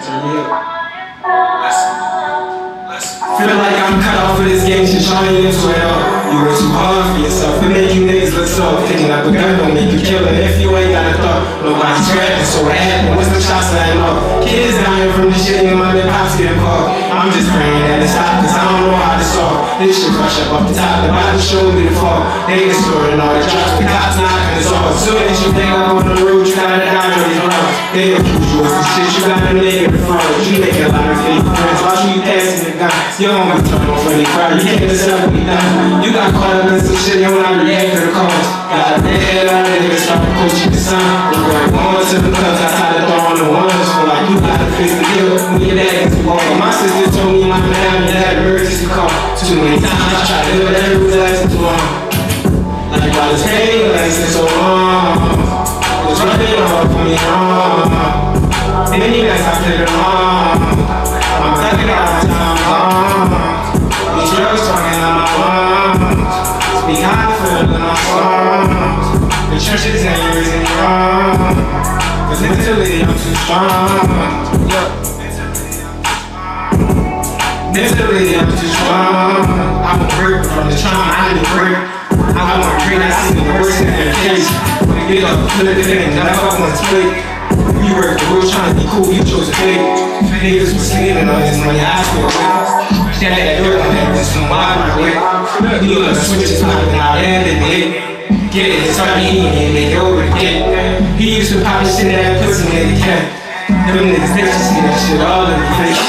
Turn me up. Feel like I'm cut off of this game, shit trying to into it all. You work too hard for yourself, it make you niggas look soft. Picking up a gun don't make you kill it if you ain't got a thought. Nobody's rapping, so what happened? What's the shots letting off? Kids dying from this shit, and my little pops getting caught. I'm just praying that it stop, cause I don't know how to solve. This shit rush up off the top, the bottom show me the fall. They exploring all the drops, the cops knocking us off. Soon as you think I'm on the road, you gotta dodge all these rounds. They accuse you of some shit, you gotta make it the front. You make a lot of fake friends, watch you passing the gun. You don't wanna turn on funny crowd, you can't decide what we done. You got caught up in some shit, you don't want to react to the cause. Got a head on it, niggas start to coach you the sun. We're going to the clubs, I try to throw on the ones. Feel like you gotta fix the deal when your dad gets involved. My sister told me my man had emergency call. Too many times I tried to do that, it was lasting too long. Like all this pain lasting so long. It was running off on me wrong. Many nights I played along. I'm talking all the time. These drugs talking on my lungs. Speak high for in my songs. The churches ain't raising wrong. Cause mentally I'm too strong. Mentally I'm too strong. I won't break from the trauma I need to break. I won't break, I see the worst in their case. Get up, flip it in, never fuck on split. You work the rules trying to be cool, you chose to fake. Niggas was sleeping on this money, I feel weak. Stand at that door, and there's some wild right way. You look switches popping out, and they did. Get it, start eating and they go to get. He used to pop his shit in that pussy, nigga can't. Them niggas bitches see that shit all in the face.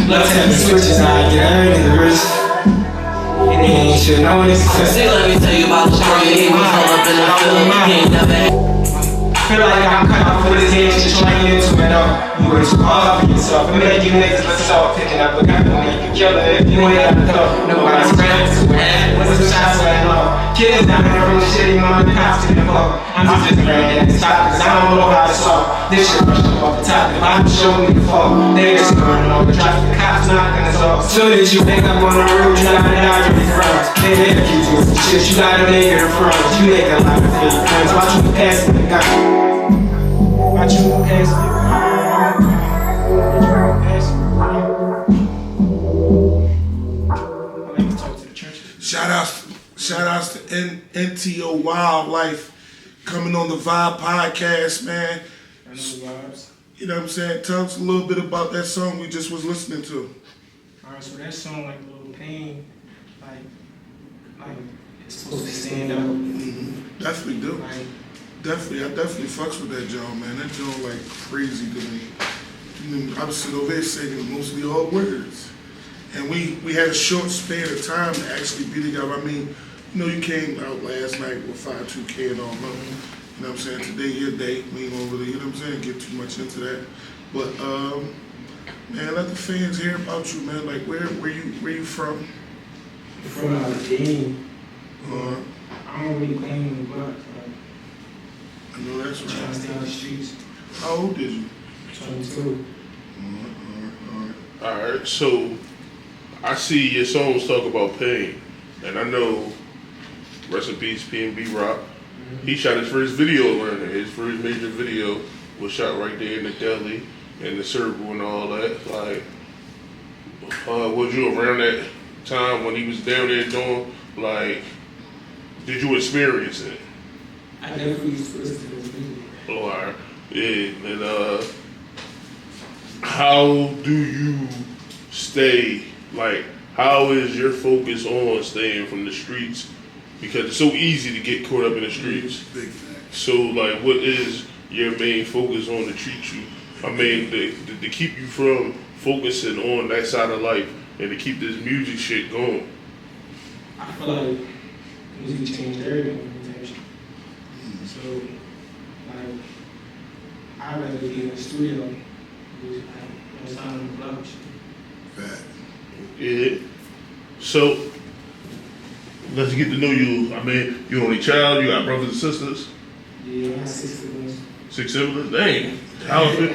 Love having switches, I get every nigga rich. And they ain't shit, no one is success. Let me tell you about the story, he was all up in the field, he ain't never. Feel like I'm cut off with his hands, just trying into it all. You work too hard for yourself, it make you niggas look soft. Picking up a gun don't make you kill it if you ain't got a thought. Nobody's rapping, so what happened? What's the shots letting off? Kids down there from the shit, you know the cops getting involved. I'm just praying that it stop, cause I don't know how to solve. This shit rush up off the top, the bottom show me the fall. They exploring all the drops, the cops knocking us off. Soon as you think up on the road, you gotta dodge these rounds. They accuse you of some shit, you gotta make it a front. You make a lot of fake friends, watch you passing the gun. Watch you pass it. Shout outs to NTO Wildlife coming on the Vibe podcast, man. I know the vibes. You know what I'm saying? Tell us a little bit about that song we just was listening to. Alright, so that song like a little pain, like it's supposed to stand out. Mm-hmm. Definitely do. Like, I definitely fucks with that John, man. That John like crazy to me. You know, I was sitting over there singing mostly all words. And we had a short span of time to actually be together. I mean, you know, you came out last night with 5-2K and all that. You know what I'm saying? Today your day. We ain't gonna really, you know what I'm saying, get too much into that. But man, let the fans hear about you, man. Like where you from? from out of the game. I don't really claim the block. I know that's right. Trying to stay on the streets. How old is you? 22. Alright, so I see your songs talk about pain, and I know, rest in peace, PNB Rock. He shot his first video around there. His first major video was shot right there in the deli, in the circle and all that. Like, was you around that time when he was down there doing, like, did you experience it? I definitely used to listen to his music. Oh, alright. Yeah, and how do you stay, like, how is your focus on staying from the streets? Because it's so easy to get caught up in the streets. Big fact. So, like, what is your main focus on to treat you? I mean, to keep you from focusing on that side of life and to keep this music shit going. I feel like music changed everything. So, like, I'd rather be in the studio than time on the block. Fact. Yeah. So, let's get to know you. I mean, you only child, you got brothers and sisters? Yeah, I got 6 siblings. 6 siblings? Dang. How was it?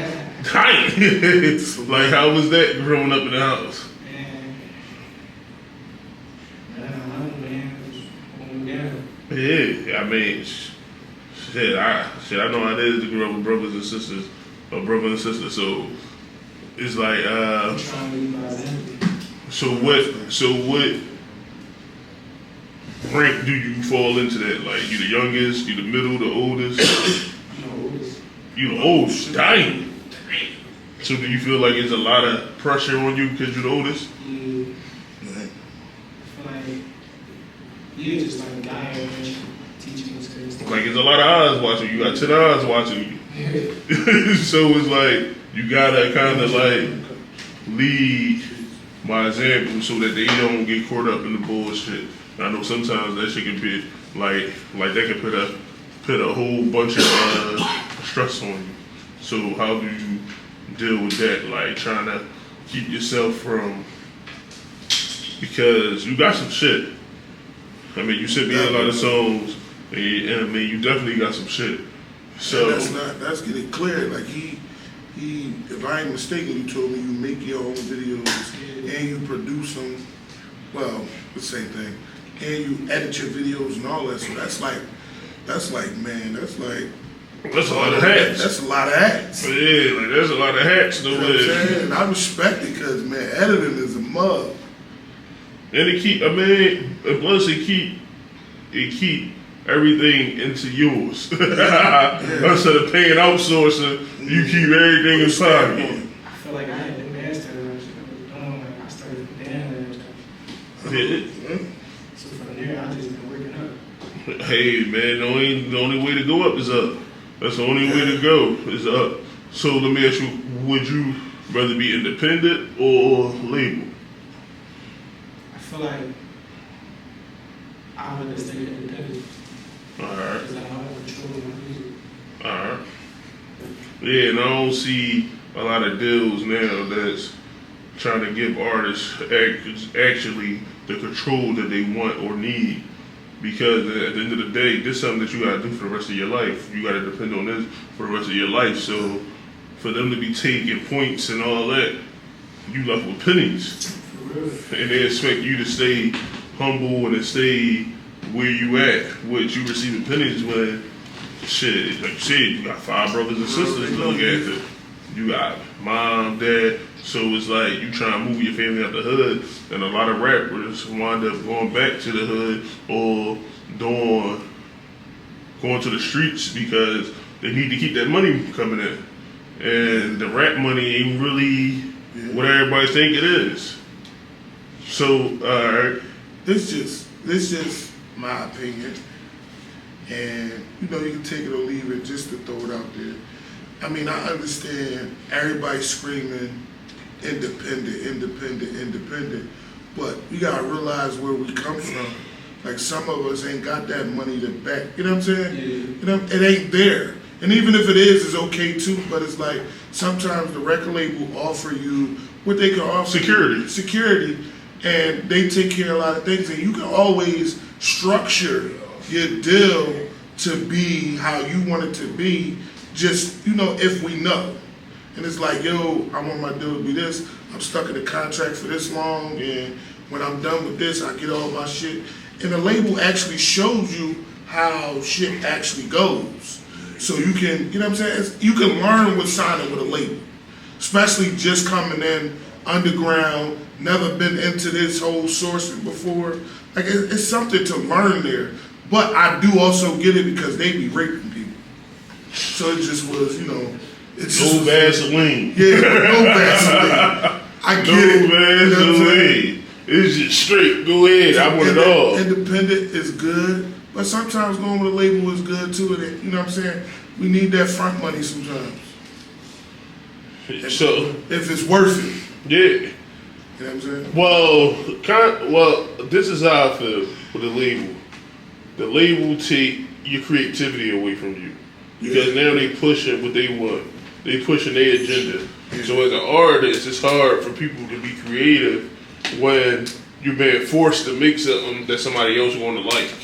Dang. Like, how was that growing up in the house? Yeah, I mean, shit, I know how it is to grow up with brothers and sisters, or brother and sister. So, It's like I'm trying to leave my example. so what rank do you fall into that? Like you the youngest, you the middle, the oldest? You the oldest. Dang. So do you feel like it's a lot of pressure on you because you're the oldest? Yeah. I feel like you're just like a guy teaching us crazy. Like it's a lot of eyes watching you. You got 10 eyes watching you. So it's like you gotta kind of like lead by example so that they don't get caught up in the bullshit. I know sometimes that shit can be like that can put a whole bunch of stress on you. So how do you deal with that? Like trying to keep yourself from, because you got some shit. I mean, you sent me a lot of songs, and I mean, you definitely got some shit. So that's getting clear. Like he, if I ain't mistaken, you told me you make your own videos and you produce them. Well, the same thing. And you edit your videos and all that. So that's like, man, that's a lot of hats. That's a lot of hats. Yeah, like there's a lot of hats. You know what I'm saying? And I respect it because, man, editing is a mug. And plus it keep everything into yours. Instead of paying outsourcing, you keep everything in pocket. I feel like I had to master that shit I was doing. Like I started dancing and stuff. Yeah. So from there, I just been working up. Hey man, the only way to go up is up. That's the only way to go is up. So let me ask you, would you rather be independent or label? I feel like I would stay independent. Alright. Because I don't have control of my music. Alright. Yeah, and I don't see a lot of deals now that's trying to give artists actually the control that they want or need. Because at the end of the day, this is something that you gotta do for the rest of your life. You gotta depend on this for the rest of your life. So for them to be taking points and all that, you left with pennies. For real. And they expect you to stay humble and to stay where you at, which you receiving pennies when shit, like you said, you got 5 brothers and sisters to look after. You got mom, dad. So it's like you trying to move your family out the hood, and a lot of rappers wind up going back to the hood or going to the streets because they need to keep that money coming in. And the rap money ain't really what everybody think it is. So, This just my opinion, and you can take it or leave it. Just to throw it out there. I mean, I understand everybody screaming independent, but you gotta realize where we come from. Like some of us ain't got that money to back. You know what I'm saying? Yeah. It ain't there. And even if it is, it's okay too. But it's like sometimes the record label offer you what they can offer. Security, and they take care of a lot of things. And you can always structure your deal to be how you want it to be. Just if we know. And it's like, yo, I want my deal to be this. I'm stuck in a contract for this long, and when I'm done with this, I get all my shit. And the label actually shows you how shit actually goes. So you can, you know what I'm saying? You can learn with signing with a label. Especially just coming in underground, never been into this whole sourcing before. Like, it's something to learn there. But I do also get it because they be raping people. So it just was, it's no Vaseline. Yeah, no Vaseline. I get it. No Vaseline. It's just straight. Go ahead. I want it all. Independent is good, but sometimes going with a label is good too. And you know what I'm saying? We need that front money sometimes. So if it's worth it. Yeah. You know what I'm saying? Well, this is how I feel with the label. The label take your creativity away from you. Because now they pushing what they want. They pushing their agenda. So as an artist, it's hard for people to be creative when you're being forced to make something that somebody else want to like.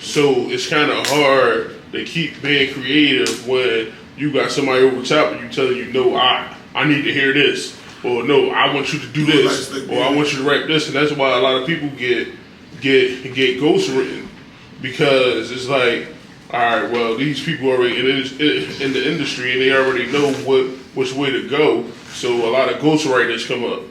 So it's kind of hard to keep being creative when you got somebody over top of you telling you, no, I need to hear this. Or no, I want you to do this. Or I want you to rap this. And that's why a lot of people get ghostwritten. Because it's like, all right, well, these people already in the industry and they already know what which way to go. So a lot of ghostwriters come up,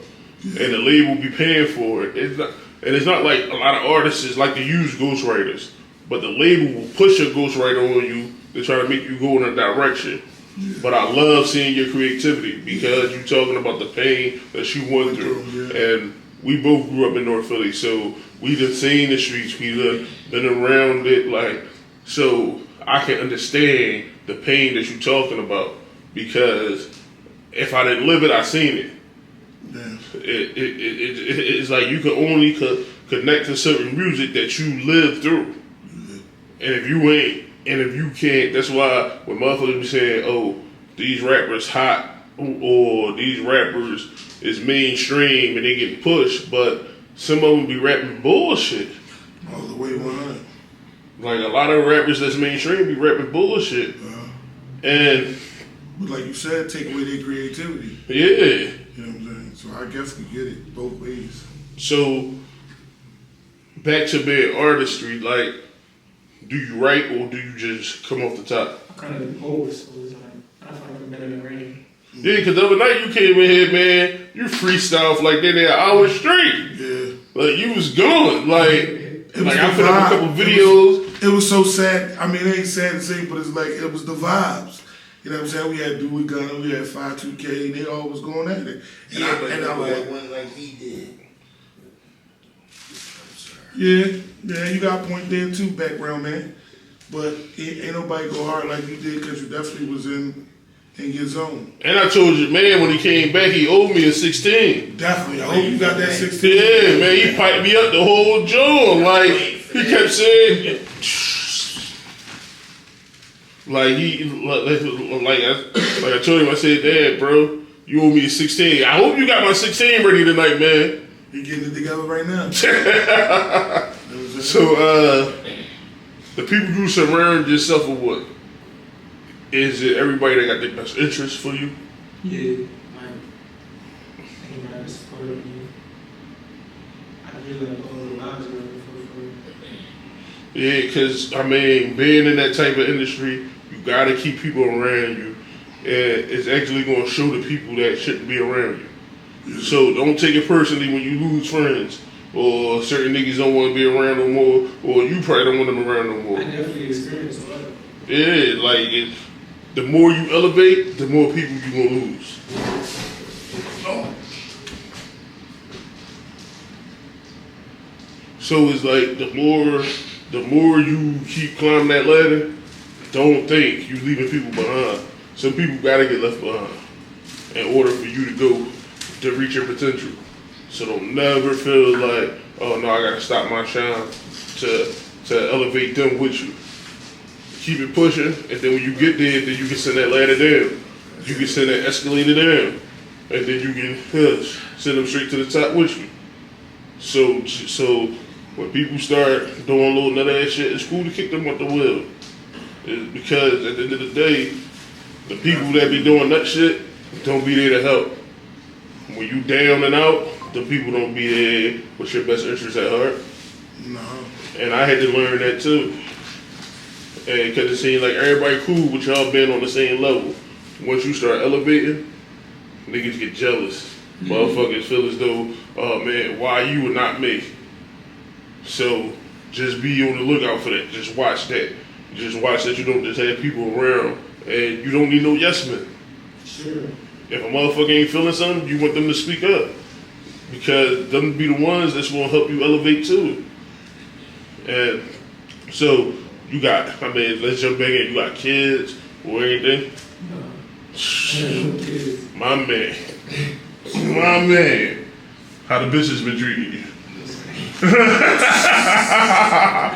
and the label be paying for it. It's not like a lot of artists like to use ghostwriters, but the label will push a ghostwriter on you to try to make you go in a direction. But I love seeing your creativity because you're talking about the pain that you went through. And we both grew up in North Philly, so we done seen the streets, we done been around it, like, so I can understand the pain that you're talking about because if I didn't live it, I seen it. Yeah. It's like you can only connect to certain music that you live through. And if you ain't, and if you can't, that's why when motherfuckers be saying, oh, these rappers hot, or these rappers is mainstream and they get pushed, but some of them be rapping bullshit. All the way 100. Like a lot of rappers that's mainstream be rapping bullshit. And but like you said, take away their creativity. Yeah. You know what I'm saying? So I guess we get it both ways. So back to being artistry, like, do you write or do you just come off the top? I kind of both, so it's like, I find it better than rain. Yeah, because the other night you came in here, man, you freestyle for like an hour straight. Yeah. Like, you was going. Like I put up a couple videos. It was so sad. I mean, it ain't sad to say, but it's like, it was the vibes. You know what I'm saying? We had Dewey Gunner, we had 5-2K, and they all was going at it. And I wasn't like he did. Yeah, you got a point there too, background man. But ain't nobody go hard like you did because you definitely was in your zone. And I told you, man, when he came back, he owed me a 16. Definitely. I hope you got that 16. Yeah, man, he piped me up the whole joint. Like, he kept saying, like I told him, I said, Dad, bro, you owe me a 16. I hope you got my 16 ready tonight, man. You getting it together right now. So, the people you surround yourself with what? Is it everybody that got their best interest for you? Yeah, like, anybody that's supportive you. I really like all the lives around for Yeah, because, I mean, being in that type of industry, you got to keep people around you. And it's actually going to show the people that shouldn't be around you. So don't take it personally when you lose friends, or certain niggas don't want to be around no more, or you probably don't want them around no more. I definitely experienced a lot. Yeah, like the more you elevate, the more people you gonna lose. So it's like the more you keep climbing that ladder, don't think you leaving people behind. Some people gotta get left behind in order for you to go to reach your potential. So don't never feel like, oh no, I gotta stop my shine to elevate them with you. Keep it pushing, and then when you get there, then you can send that ladder down. You can send that escalator down, and then you can send them straight to the top with you. So when people start doing little nut ass shit, it's cool to kick them off the wheel. It's because at the end of the day, the people that be doing that shit don't be there to help. When you down and out, the people don't be there with your best interest at heart. No. And I had to learn that too. And because it seemed like everybody cool with y'all being on the same level. Once you start elevating, niggas get jealous. Motherfuckers feel as though, oh man, why you and not me? So just be on the lookout for that. Just watch that. Just watch that you don't just have people around, and you don't need no yes men. Sure. If a motherfucker ain't feeling something, you want them to speak up. Because them be the ones that's gonna help you elevate too. And so you got, I mean, let's jump back in. You got kids or anything? No. My man. My man. How the bitches been treating you? I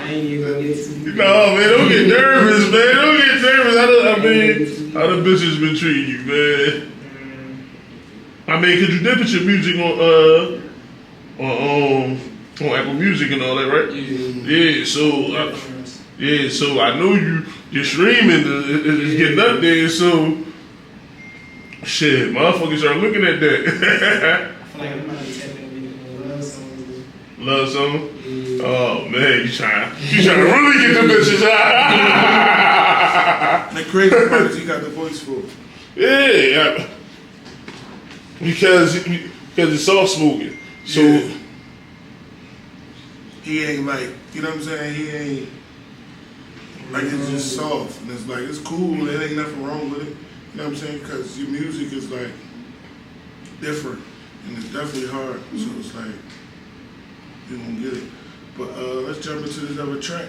ain't even gonna get to No, man, don't get nervous, man. Don't get nervous. How the bitches been treating you, man? I mean, cause you did put your music on Apple Music and all that, right? Yeah. So I know your streaming is getting up there. So shit, motherfuckers are looking at that. I feel like I'm about to tap in love songs. Love song? Yeah. Oh man, you trying to really get the bitches out. The crazy part is you got the voice for it. Yeah, Because it's soft spoken. So he ain't like, you know what I'm saying? He ain't like, it's just soft, and it's like, it's cool. There ain't nothing wrong with it. You know what I'm saying? Because your music is like different, and it's definitely hard. So it's like you gonna get it. But let's jump into this other track.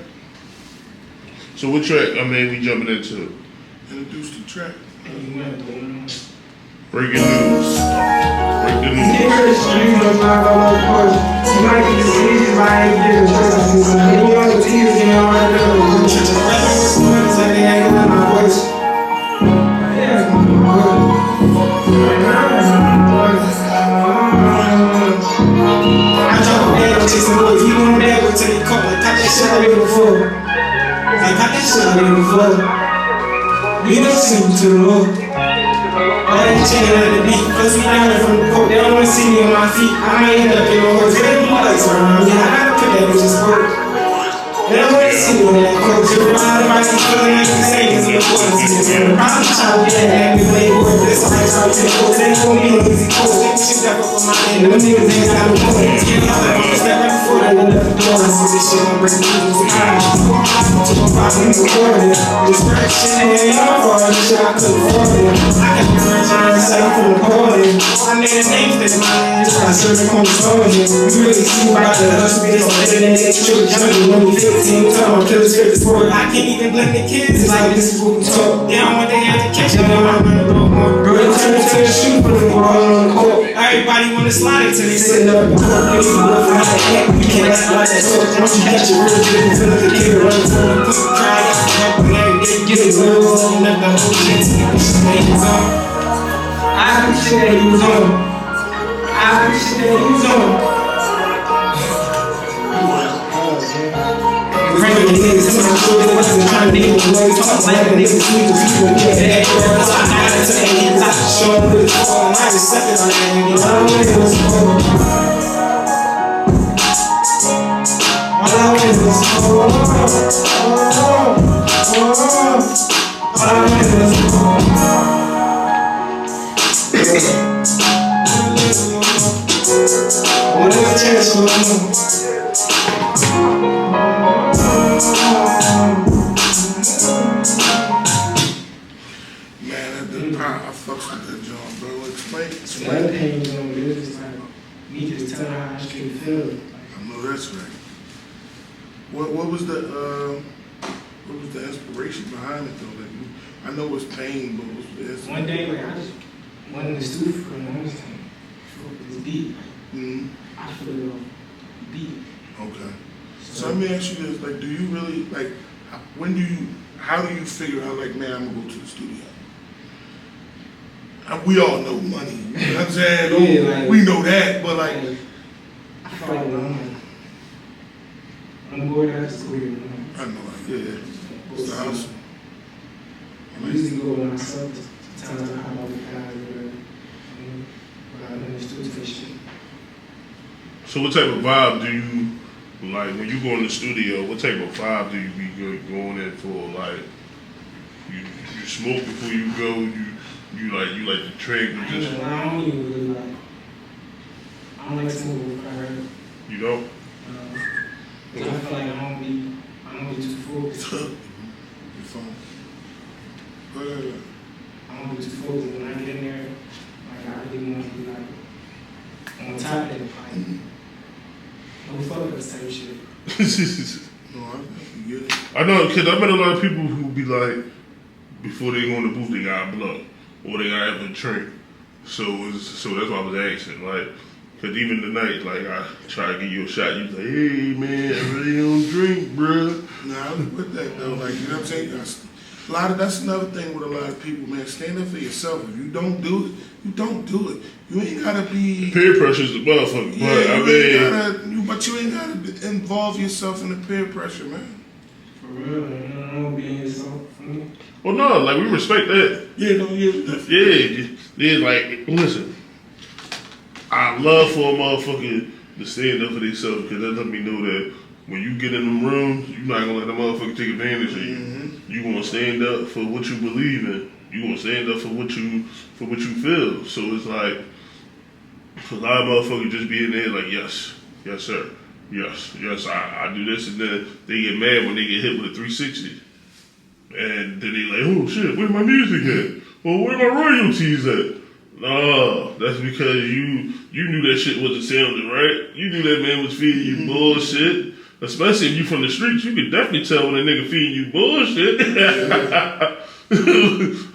So what track? We jumping into? Introduce the track. Breaking news. Break the news. You might get diseases, but I ain't getting stressed. I see some many on the tears, getting all right there. It's like they ain't in my voice. Yeah, it's my I drop a bag, I'm chasing boys. You know that, go till you call. Like, cut that shit already before. Like, cut that shit already before. We don't sing to the Lord. All that chain at the beat, plus we down there from the court. They don't wanna see me on my feet. I might end up in the horse. They don't lights around me. I gotta put that bitch in sport. They don't wanna see me on that court. Everybody feeling like the same as the boys. I'm trying to get that we play board. This is like how we take course. They ain't gonna be no easy course. They can shoot that up on my head. Them niggas ain't got no points. Get out there, step right before they let the door. I see this shit on break the news. Took a pop in the corner. This rap shit ain't my fault. This shit I couldn't afford it. I got the version myself from the corner. I made a name for my name. Just like serving on the phone. You really see about the hustle. It's on the internet. It's true. Jungle when we 15. Talking about killers, fit the sport. I can't even blame the kids. It's like this is what we talk. They don't want their education. They don't want to run the road more. Bro, they turn into a shoe. Put them all on the court. Everybody wanna slide it till they sitting up in court. You can't act like that. Once you catch your real good, feel like a kid running from the cook. Try it, help me every day. Get it real, so let the whole shit stay on. I appreciate that you was on. I appreciate that you was on. Regular niggas, I'm not sure they wasn't trying to nigga the way talk like a nigga sleep with people and get that girl. So I got it to the hands, I can show them with the phone. I just suck it on that nigga. All I want is what's cold. All I want is what's cold. All I want is what's cold. What is the chance for me? I fucks with that joint, bro. Explain. That pain on it is like me just telling how I should feel. I know that's right. What was the inspiration behind it though? Like, I know it's pain, but what's the inspiration? One day, like I just went in the studio for the longest time. This beat, I feel beat. Okay. So let me ask you this: like, do you really like? How do you figure out like, man, I'm gonna go to the studio? We all know money. You know what I'm saying? Yeah, like, we know that, but like, I feel like I'm bored out of school. I know, like, yeah, it's the house. I usually go with myself to times I have all the guys or but I'm in the studio. So what type of vibe do you like when you go in the studio? What type of vibe do you be going in for? Like you smoke before you go. You like to drink or just. I don't even really like. I don't like smoking with her. You don't. I feel like I don't be too focused. Your phone. I don't be too focused when I get in there. Like I really want to be like on top of it. Like, don't fuck with this type of shit. No, I get it. I know, because I met a lot of people who be like, before they go in the booth, they got a blunt or they got to have a drink. So that's why I was asking, like, because even tonight, like, I try to give you a shot. You like, hey man, I really don't drink, bruh. Nah, I'm with that though. Like, you know what I'm saying? That's another thing with a lot of people, man. Stand up for yourself. If you don't do it, you don't do it. You ain't gotta be. Peer pressure is the motherfucker, but you ain't gotta involve yourself in the peer pressure, man. For real, man. You don't be yourself for me. Well, no, like, we respect that. Yeah, no, Yeah, like, listen, I love for a motherfucker to stand up for themselves because that let me know that when you get in them rooms, you're not gonna let the motherfucker take advantage of you. Mm-hmm. You gonna stand up for what you believe in. You gonna stand up for what you feel. So it's like, A lot of motherfuckers just be in there like, yes, yes sir, yes, I do this, and then they get mad when they get hit with a 360. And then they like, oh shit, where's my music at? Well, where my royalties at? No, that's because you knew that shit wasn't sounding right. You knew that man was feeding you bullshit. Especially if you from the streets, you can definitely tell when a nigga feeding you bullshit.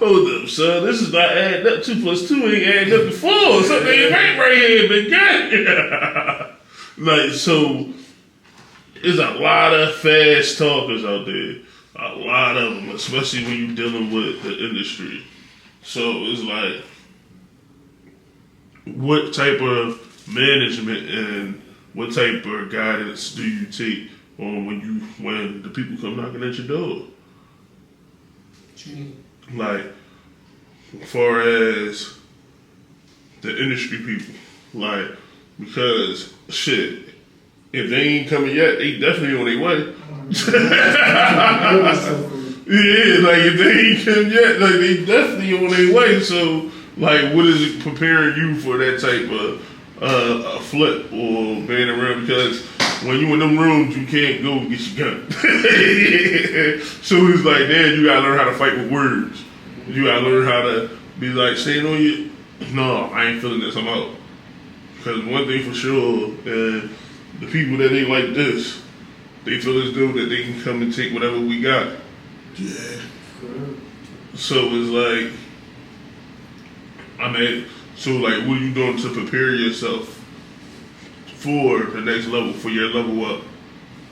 Hold up, son. This is not adding up. 2 plus 2 ain't adding up to 4. Something ain't right here, big guy. Like, so, there's a lot of fast talkers out there. A lot of them, especially when you're dealing with the industry. So, it's like, what type of management and what type of guidance do you take on when the people come knocking at your door? Like, as far as the industry people, like, because shit, if they ain't coming yet, they definitely on their way. Yeah, like if they ain't come yet, like they definitely on their way. So, like, what is it preparing you for that type of a flip or being around? Because when you in them rooms, you can't go get your gun. So it's like, damn, you gotta learn how to fight with words. You gotta learn how to be like, saying on you, no, I ain't feeling this, I'm out. Because one thing for sure, and the people that ain't like this, they feel as though that they can come and take whatever we got. Yeah. So it's like, so like, what are you doing to prepare yourself for the next level, for your level up?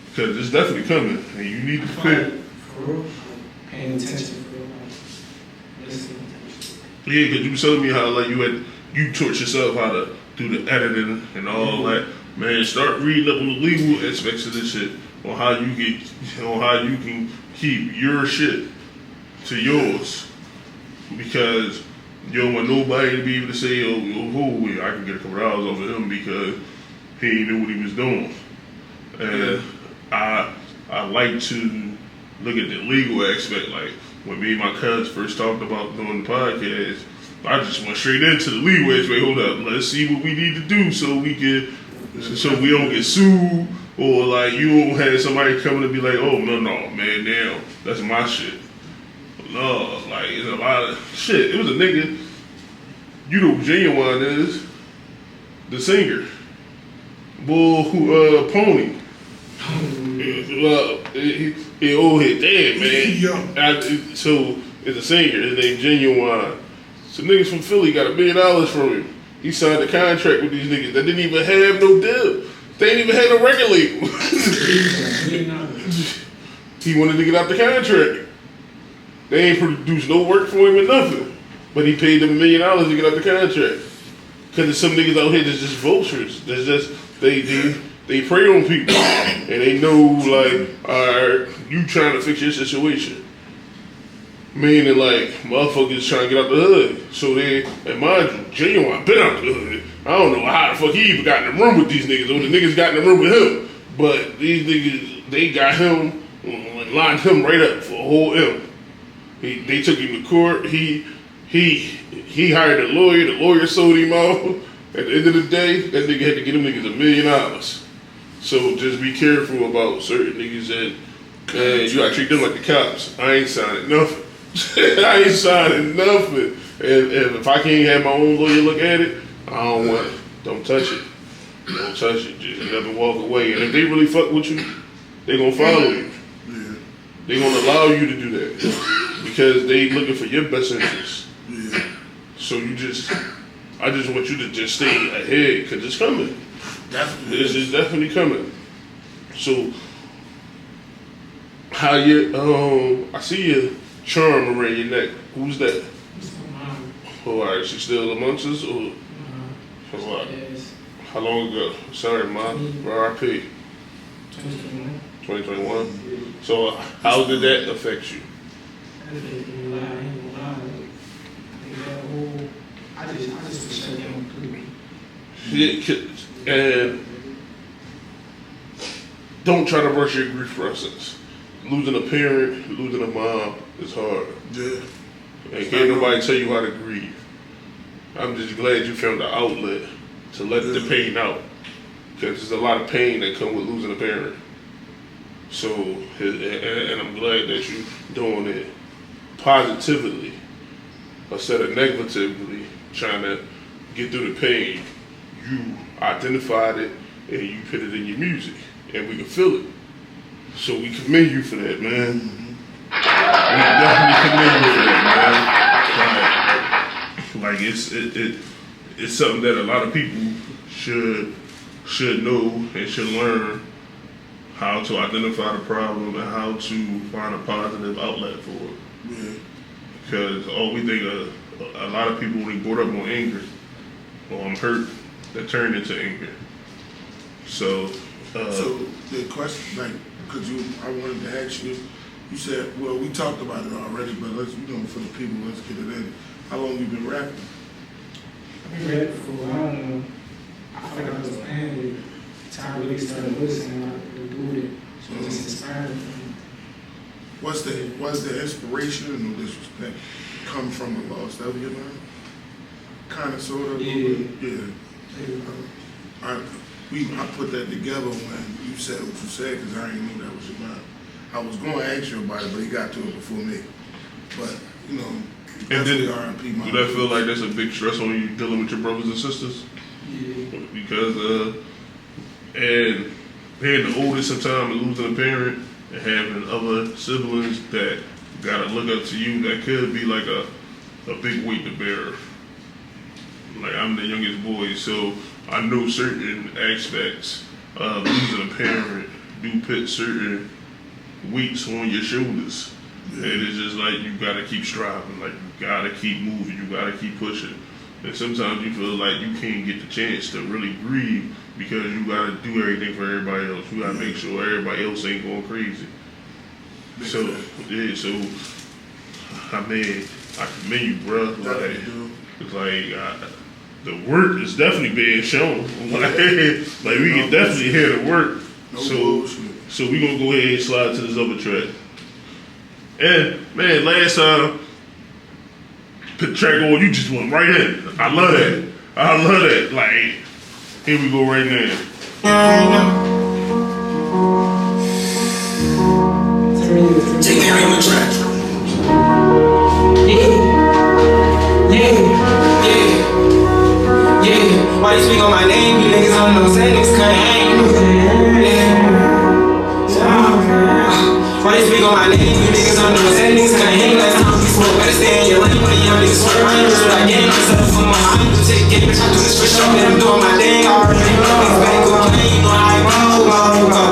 Because it's definitely coming, and you need to prepare. For real, paying attention, for real, listening. Yeah, because you were telling me how like you taught yourself how to do the editing and all that. Man, start reading up on the legal aspects of this shit, on how you can keep your shit to yours, because you don't want nobody to be able to say, oh, I can get a couple dollars off of him because he knew what he was doing. And I like to look at the legal aspect. Like when me and my cousins first talked about doing the podcast, I just went straight into the legal aspect. Hold up, let's see what we need to do so we don't get sued, or like you don't have somebody coming to be like, oh no man, damn, that's my shit. No, like it's a lot of shit. It was a nigga, you know who Genuine is, the singer. Pony. He old head, damn man. So it's a singer, his name Genuine. So niggas from Philly got $1 million from him. He signed a contract with these niggas that didn't even have no deal. They ain't even had no record label. He wanted to get out the contract. They ain't produced no work for him or nothing. But he paid them $1 million to get out the contract. Cause there's some niggas out here that's just vultures. That's just they prey on people. And they know like, alright, you trying to fix your situation. Meaning like motherfuckers trying to get out the hood. So and mind you, Genuine been out the hood. I don't know how the fuck he even got in the room with these niggas, or the niggas got in the room with him. But these niggas, they got him, lined him right up for a whole M. They took him to court. He hired a lawyer. The lawyer sold him out. At the end of the day, that nigga had to get them niggas $1 million. So just be careful about certain niggas that, man, you gotta treat them like the cops. I ain't signing nothing. I ain't signing nothing. And if I can't have my own lawyer look at it, I don't want it. Don't touch it. Don't touch it. Just let me walk away. And if they really fuck with you, they gonna follow you. Yeah. They gonna allow you to do that because they looking for your best interest. Yeah. So I just want you to just stay ahead because it's coming. Definitely. It's definitely coming. So how you I see your charm around your neck. Who's that? Oh, alright, she still amongst us or what? How long ago? Sorry, Mom. R.I.P. 2021. So how did that affect you? I just shut down completely. Yeah, and don't try to rush your grief process. Losing a parent, losing a mom is hard. Yeah. And can't nobody tell you how to grieve. I'm just glad you found the outlet to let the pain out. Because there's a lot of pain that comes with losing a parent. So, and I'm glad that you're doing it positively instead of negatively, trying to get through the pain. You identified it and you put it in your music, and we can feel it. So we commend you for that, man. We definitely commend you for that, man. Like it's something that a lot of people should know and should learn how to identify the problem and how to find a positive outlet for it. Yeah. Because all we think a lot of people, when they brought up on anger or I'm hurt, that turned into anger. So the question, like, I wanted to ask you, you said, well, we talked about it already, but let's, for the people, let's get it in. How long you been rapping? I've been rapping for, I don't know, I feel like I was playing with time really started listening, I do it, so it's just inspiring for me. What's the inspiration and no disrespect come from the lost of your mind? Kind of, sort of? Yeah. I put that together when you said what you said, because I didn't know that was your mind. I was going to ask you about it, but he got to it before me. But, and then, R.I.P. do that feel like that's a big stress on you dealing with your brothers and sisters? Yeah. Because, and being the oldest sometimes and losing a parent and having other siblings that gotta look up to you, that could be like a big weight to bear. Like, I'm the youngest boy, so I know certain aspects of losing a parent do put certain weights on your shoulders. Yeah. And it's just like you gotta keep striving, like you gotta keep moving, you gotta keep pushing. And sometimes you feel like you can't get the chance to really breathe because you gotta do everything for everybody else. You gotta make sure everybody else ain't going crazy. So, yeah, I mean, I commend you, bro. The work is definitely being shown. Like we can definitely hear the work. So we gonna go ahead and slide to this other track. And man, last time, put the track on, you just went right in. I love that. Like, here we go right now. Take me on the track. Yeah. Why you speak on my name? You niggas don't know, say niggas can't hang. Why you speak on my name? You niggas don't know, say niggas can't hang. Last time we spoke, better stay in your lane. When the young niggas swear, I ain't just what I gain myself from my mind. To take it, bitch, I do this for sure. Man, I'm doing my thing. I already know niggas better go clean. You know how I go.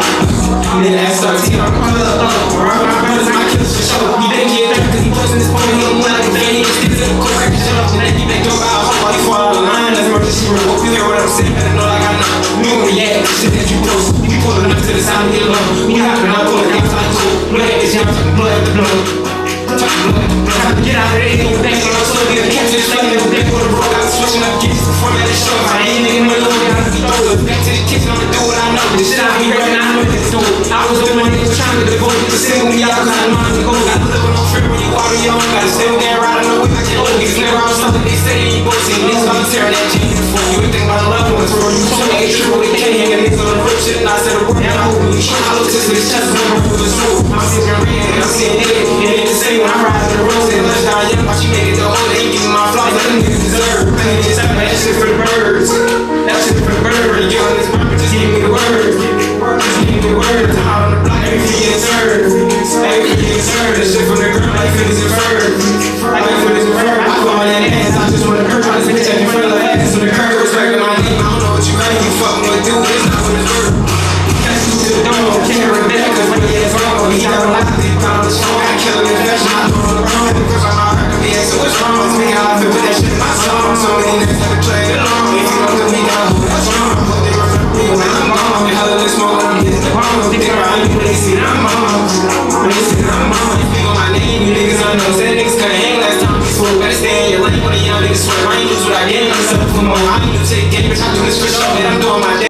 Nigga, SRT, I'm caught up. My brothers, my killers for sure. He didn't get that because he posting this point. He don't want like a fan. He just sticks in the correct shit up. And then he make dope out. While he fall out of line, that's murder, she revoke. You hear what I'm saying? Better know like I know. You don't react. Shit that you post. You be pulling up to the side and get low. We hopping up on the outside too. Blood at this young, blood at the blood. Get out of there, ain't back on so get a catch this thing, never back for the road. I was switching up gifts before that show. I ain't nigga my little guy, I throw it back to the kitchen, I'ma do what I know. The shit I be rapping, I know this dude. I was the one that was trying to devote it to single me out, cause I know I'm the goal. Got to live on fear when you water your own. Gotta stay with that ride, I know if I can't hold niggas never on something they say you both see. Niggas about to tear that jeans before you would think about loved ones for you. So make it true, they can't hang a niggas on the road shit, and I said the word, I hope you I look to his chest when I'm moving smooth. I'm seeing red, I'm seeing it, and it's the same when I ride to the road. Touchdown, young, watch you make it the older. Ain't giving my flaws like them niggas deserve. That shit for the birds. That shit for the birds. Yo, this rapper just give me the words. Just give me the words. Out on the block, everything getting served. Everything getting served. That shit from the girl, like feelings inferred. Like feelings inferred. I put on that ass. I just wanna hurt my bitch at me front of the ass. On the curb, respecting my name. I don't know what you mean. You fucking with dude. It's not what it's worth. That's you to the dome. Can't hear it back, cause when he is wrong. He got a lot of people on the show. I kill him in fashion. I know the wrong. So what's wrong with me? I feel with that shit in my song. So many niggas have to play it along. If you don't do me down, what's wrong? What they refer me when I'm gone. The hell of this smoke, I'm getting the bomb. They think around you when they see I'm on. When they see I'm on. You speak on my name, you niggas unknown. Said niggas couldn't hang last time we spoke. Better stay in your lane when the young niggas swear. I ain't lose what I gained myself from more. I need to take it, bitch. I do this for sure. Man, I'm doing my day.